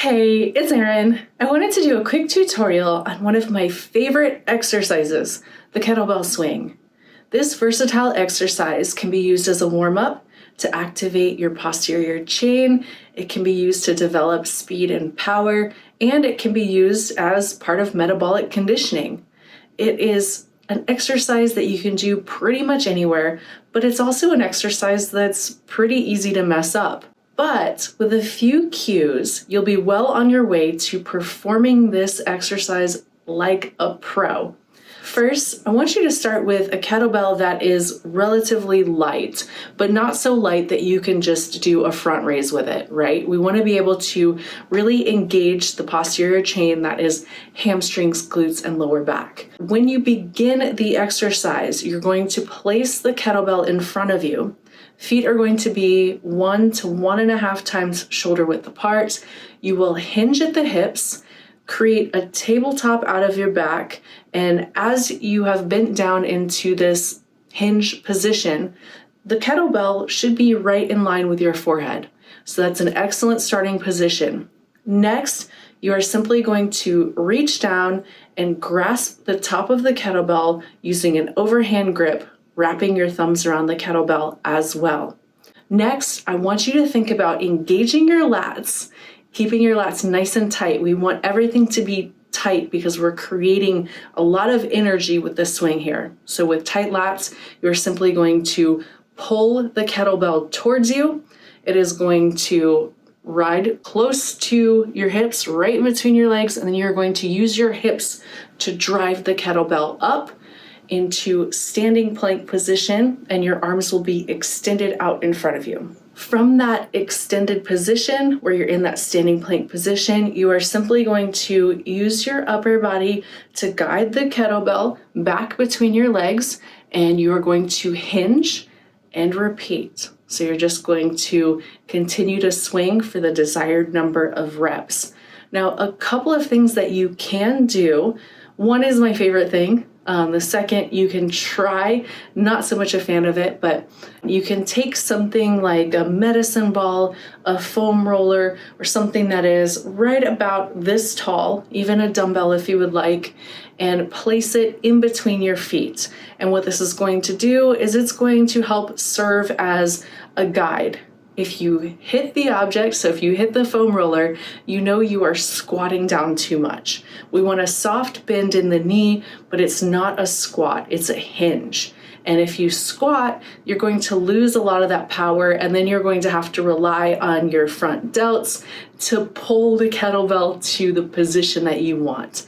Hey, it's Erin. I wanted to do a quick tutorial on one of my favorite exercises, the kettlebell swing. This versatile exercise can be used as a warm-up to activate your posterior chain. It can be used to develop speed and power, and it can be used as part of metabolic conditioning. It is an exercise that you can do pretty much anywhere, but it's also an exercise that's pretty easy to mess up. But with a few cues, you'll be well on your way to performing this exercise like a pro. First, I want you to start with a kettlebell that is relatively light, but not so light that you can just do a front raise with it, right? We want to be able to really engage the posterior chain, that is hamstrings, glutes, and lower back. When you begin the exercise, you're going to place the kettlebell in front of you. Feet are going to be 1 to 1.5 times shoulder width apart. You will hinge at the hips, create a tabletop out of your back, and as you have bent down into this hinge position, the kettlebell should be right in line with your forehead. So that's an excellent starting position. Next, you are simply going to reach down and grasp the top of the kettlebell using an overhand grip, wrapping your thumbs around the kettlebell as well. Next, I want you to think about engaging your lats, keeping your lats nice and tight. We want everything to be tight because we're creating a lot of energy with this swing here. So with tight lats, you're simply going to pull the kettlebell towards you. It is going to ride close to your hips, right in between your legs, and then you're going to use your hips to drive the kettlebell up into standing plank position, and your arms will be extended out in front of you. From that extended position, where you're in that standing plank position, you are simply going to use your upper body to guide the kettlebell back between your legs, and you are going to hinge and repeat. So you're just going to continue to swing for the desired number of reps. Now, a couple of things that you can do. One is my favorite thing. The second, you can try, not so much a fan of it, but you can take something like a medicine ball, a foam roller, or something that is right about this tall, even a dumbbell if you would like, and place it in between your feet. And what this is going to do is it's going to help serve as a guide. If you hit the object, so if you hit the foam roller, you know you are squatting down too much. We want a soft bend in the knee, but it's not a squat, it's a hinge. And if you squat, you're going to lose a lot of that power, and then you're going to have to rely on your front delts to pull the kettlebell to the position that you want.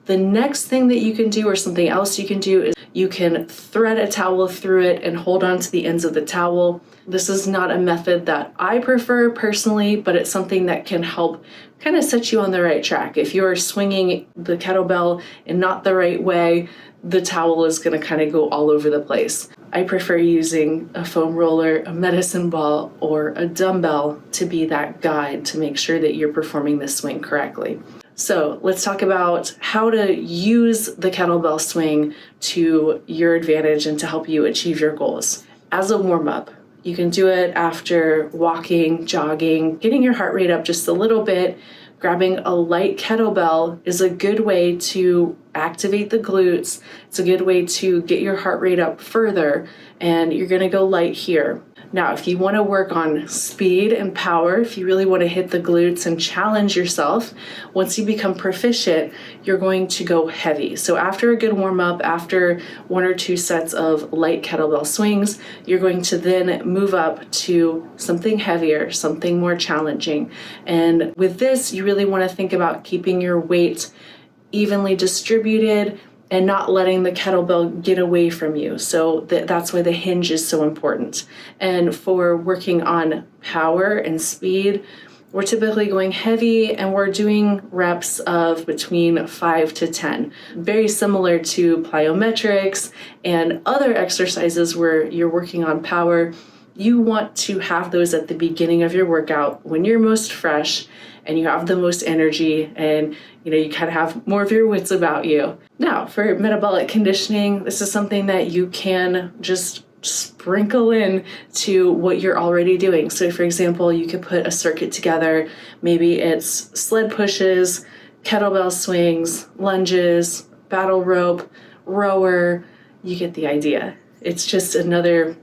The next thing that you can do, or something else you can do, is you can thread a towel through it and hold on to the ends of the towel. This is not a method that I prefer personally, but it's something that can help kind of set you on the right track. If you're swinging the kettlebell in not the right way, the towel is going to kind of go all over the place. I prefer using a foam roller, a medicine ball, or a dumbbell to be that guide to make sure that you're performing this swing correctly. So let's talk about how to use the kettlebell swing to your advantage and to help you achieve your goals. As a warm-up, you can do it after walking, jogging, getting your heart rate up just a little bit. Grabbing a light kettlebell is a good way to activate the glutes. It's a good way to get your heart rate up further, and you're going to go light here. Now, if you want to work on speed and power, if you really want to hit the glutes and challenge yourself, once you become proficient, you're going to go heavy. So after a good warm-up, after 1 or 2 sets of light kettlebell swings, you're going to then move up to something heavier, something more challenging. And with this, you really want to think about keeping your weight evenly distributed and not letting the kettlebell get away from you. So that's why the hinge is so important. And for working on power and speed, we're typically going heavy, and we're doing reps of between 5 to 10. Very similar to plyometrics and other exercises where you're working on power. You want to have those at the beginning of your workout when you're most fresh and you have the most energy, and you kind of have more of your wits about you. Now, for metabolic conditioning, this is something that you can just sprinkle in to what you're already doing. So for example, you could put a circuit together. Maybe it's sled pushes, kettlebell swings, lunges, battle rope, rower. You get the idea. It's just another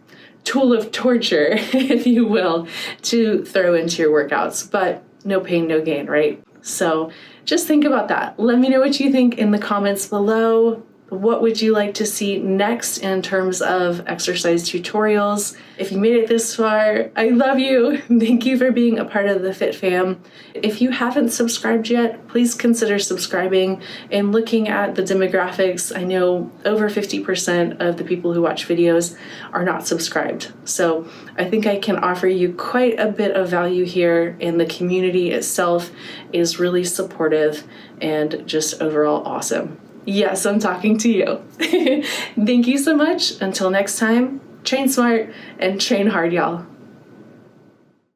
tool of torture, if you will, to throw into your workouts, but no pain, no gain, right? So just think about that. Let me know what you think in the comments below. What would you like to see next in terms of exercise tutorials? If you made it this far, I love you. Thank you for being a part of the Fit Fam. If you haven't subscribed yet, please consider subscribing and looking at the demographics. I know over 50% of the people who watch videos are not subscribed. So I think I can offer you quite a bit of value here, and the community itself is really supportive and just overall awesome. Yes, I'm talking to you. Thank you so much. Until next time, train smart and train hard, y'all.